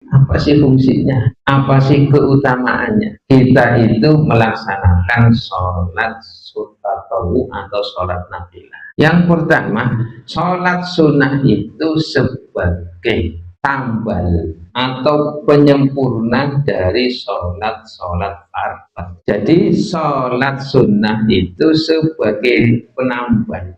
Apa sih fungsinya? Apa sih keutamaannya? Kita itu melaksanakan sholat sunnah atau sholat nafilah. Yang pertama, sholat sunnah itu sebagai tambal atau penyempurna dari sholat fardu. Jadi sholat sunnah itu sebagai penambal,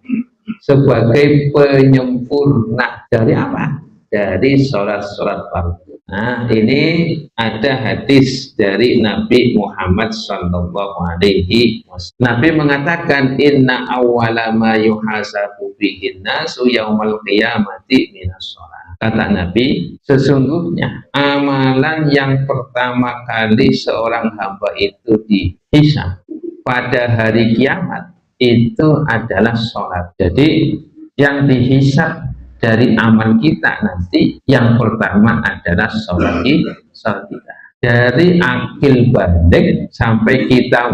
sebagai penyempurna dari apa? Dari sholat-sholat fardu. Nah, ini ada hadis dari Nabi Muhammad Sallallahu Alaihi Wasallam. Nabi mengatakan, Inna awwala ma yuhasabu bihin nasu yaumal qiyamati minas sholat. Kata Nabi, sesungguhnya amalan yang pertama kali seorang hamba itu dihisab pada hari kiamat itu adalah sholat. Jadi yang dihisab dari amal kita nanti yang pertama adalah sholat kita. Dari akil balik sampai kita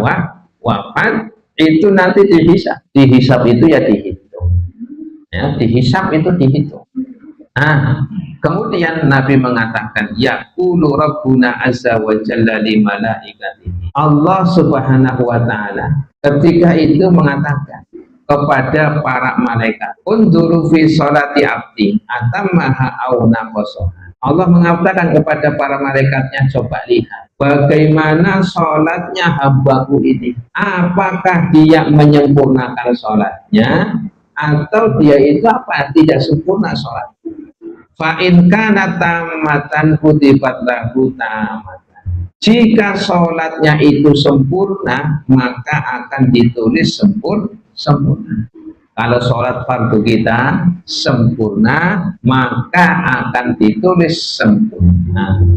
wafat itu nanti dihisab. Dihisab itu ya dihitung. Ya, dihisab itu dihitung. Nah, kemudian Nabi mengatakan, yaqulu rabbuna azza wa jalla li malaikatihi. Allah Subhanahu wa taala ketika itu mengatakan kepada para malaikat, unduru fi sholati abdi atammaha au naqasaha. Allah mengatakan kepada para malaikatnya, coba lihat bagaimana sholatnya hambaku ini, apakah dia menyempurnakan sholatnya atau dia itu apa, tidak sempurna sholat. Fa in kana tamatan kutibat lahu tamatan. Jika sholatnya itu sempurna, maka akan ditulis sempurna. Kalau sholat fardu kita sempurna, maka akan ditulis sempurna.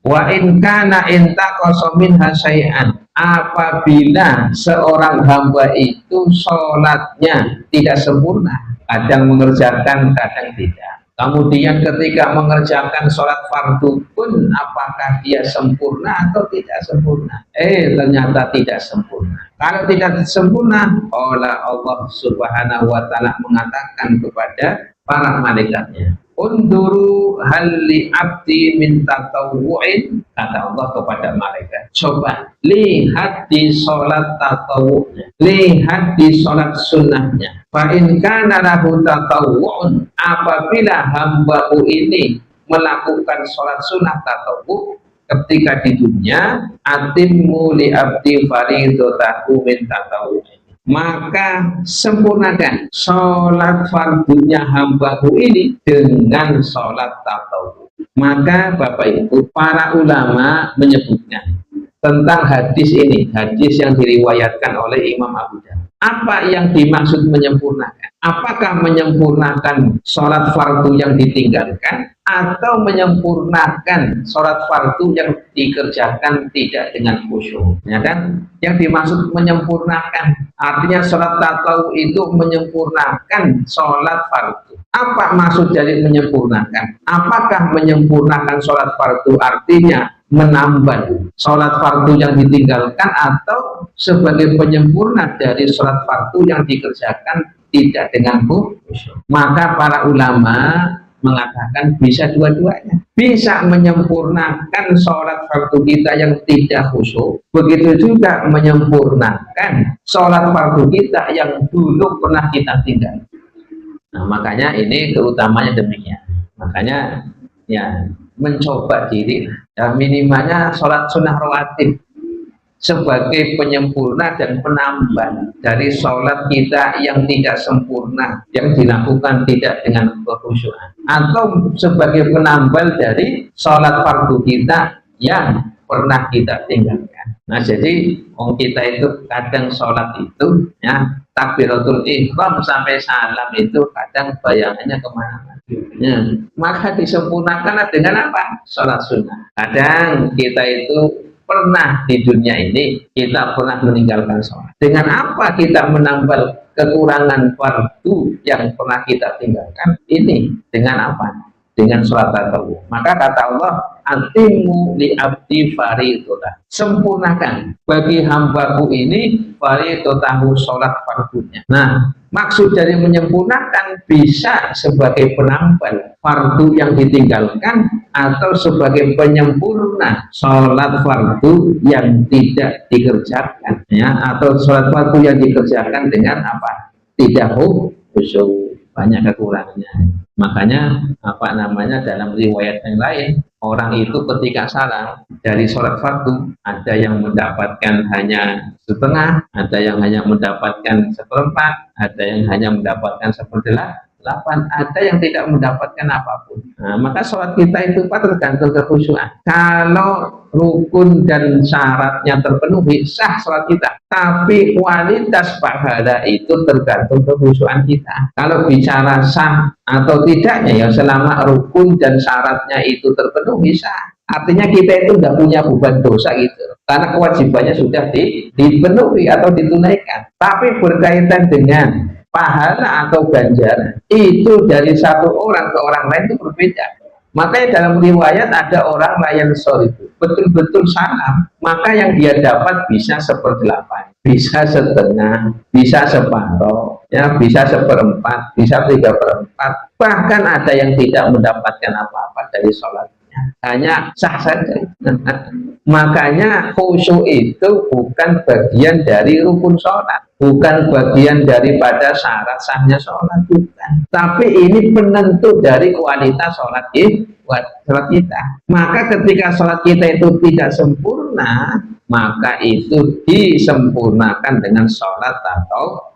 Wa in kana intaqasa minha syai'an. Apabila seorang hamba itu sholatnya tidak sempurna, kadang mengerjakan, kadang tidak. Kemudian ketika mengerjakan sholat fardu pun apakah dia sempurna atau tidak sempurna? Ternyata tidak sempurna. Kalau tidak sempurna, Allah Subhanahu wa taala mengatakan kepada para malaikatnya, unduru halli abdi min tatawu'in, kata Allah kepada malaikat, coba lihat di sholat tatawu'nya, lihat di sholat sunnahnya. Fa in kana lahu tatawu'un, apabila hambaku ini melakukan sholat sunnah tatawu ketika di dunia, atimmu li abdi fariidatahu min tatawu'in, maka sempurnakan sholat fardunya hambaku ini dengan sholat tatawu. Maka Bapak Ibu, para ulama menyebutkan tentang hadis ini, hadis yang diriwayatkan oleh Imam Abu Dawud. Apa yang dimaksud menyempurnakan? Apakah menyempurnakan sholat fardu yang ditinggalkan atau menyempurnakan sholat fardu yang dikerjakan tidak dengan khusyuk? Ya kan? Yang dimaksud menyempurnakan artinya sholat tatawu itu menyempurnakan sholat fardu. Apa maksud dari menyempurnakan? Apakah menyempurnakan sholat fardu artinya menambah sholat fardu yang ditinggalkan atau sebagai penyempurna dari sholat fardu yang dikerjakan tidak dengan khusyuk? Maka para ulama mengatakan bisa dua-duanya. Bisa menyempurnakan sholat fardu kita yang tidak khusyuk, begitu juga menyempurnakan sholat fardu kita yang dulu pernah kita tinggal. Nah, makanya ini keutamanya demikian. Makanya ya mencoba diri, ya minimalnya sholat sunnah rawatib sebagai penyempurna dan penambah dari sholat kita yang tidak sempurna, yang dilakukan tidak dengan kekhusyuan, atau sebagai penambal dari sholat fardu kita yang pernah kita tinggalkan. Nah, jadi kita itu kadang sholat itu ya takbiratul ihram sampai salam itu kadang bayangannya kemana-mana. Ya, maka disempurnakan dengan apa? Sholat sunnah. Kadang kita itu pernah di dunia ini kita pernah meninggalkan sholat. Dengan apa kita menambal kekurangan fardu yang pernah kita tinggalkan? Ini dengan apa? dengan sholat tatawwu. Maka kata Allah, atimu li abdi faridodah, sempurnakan bagi hambaku ini faridotahu, sholat fardunya. Nah, maksud dari menyempurnakan bisa sebagai penambal fardu yang ditinggalkan atau sebagai penyempurna sholat fardu yang tidak dikerjakan, ya, atau sholat fardu yang dikerjakan dengan apa? Tidak khusyuk, banyak kekurangannya. Makanya apa namanya, dalam riwayat yang lain, orang itu ketika salam dari sholat fardu, ada yang mendapatkan hanya setengah, ada yang hanya mendapatkan seperempat, ada yang hanya mendapatkan seperdelapan, ada yang tidak mendapatkan apapun. Nah, maka sholat kita itu Pak tergantung kekhusyuan. Kalau rukun dan syaratnya terpenuhi, sah sholat kita. Tapi kualitas pahala itu tergantung kekhusyuan kita. Kalau bicara sah atau tidaknya, ya selama rukun dan syaratnya itu terpenuhi, sah. Artinya kita itu tidak punya beban dosa gitu, karena kewajibannya sudah dipenuhi atau ditunaikan. Tapi berkaitan dengan pahala atau ganjaran, itu dari satu orang ke orang lain itu berbeda. Makanya dalam riwayat ada orang layan shorifu, betul-betul salam, maka yang dia dapat bisa seperdelapan, bisa setengah, bisa separuh, ya, bisa seperempat, bisa 3/4. Bahkan ada yang tidak mendapatkan apa-apa dari sholatnya, hanya sah saja. Makanya khusyuk itu bukan bagian dari rukun sholat, bukan bagian daripada syarat sahnya sholat, bukan. Tapi ini penentu dari kualitas sholat kita. Maka ketika sholat kita itu tidak sempurna, maka itu disempurnakan dengan sholat atau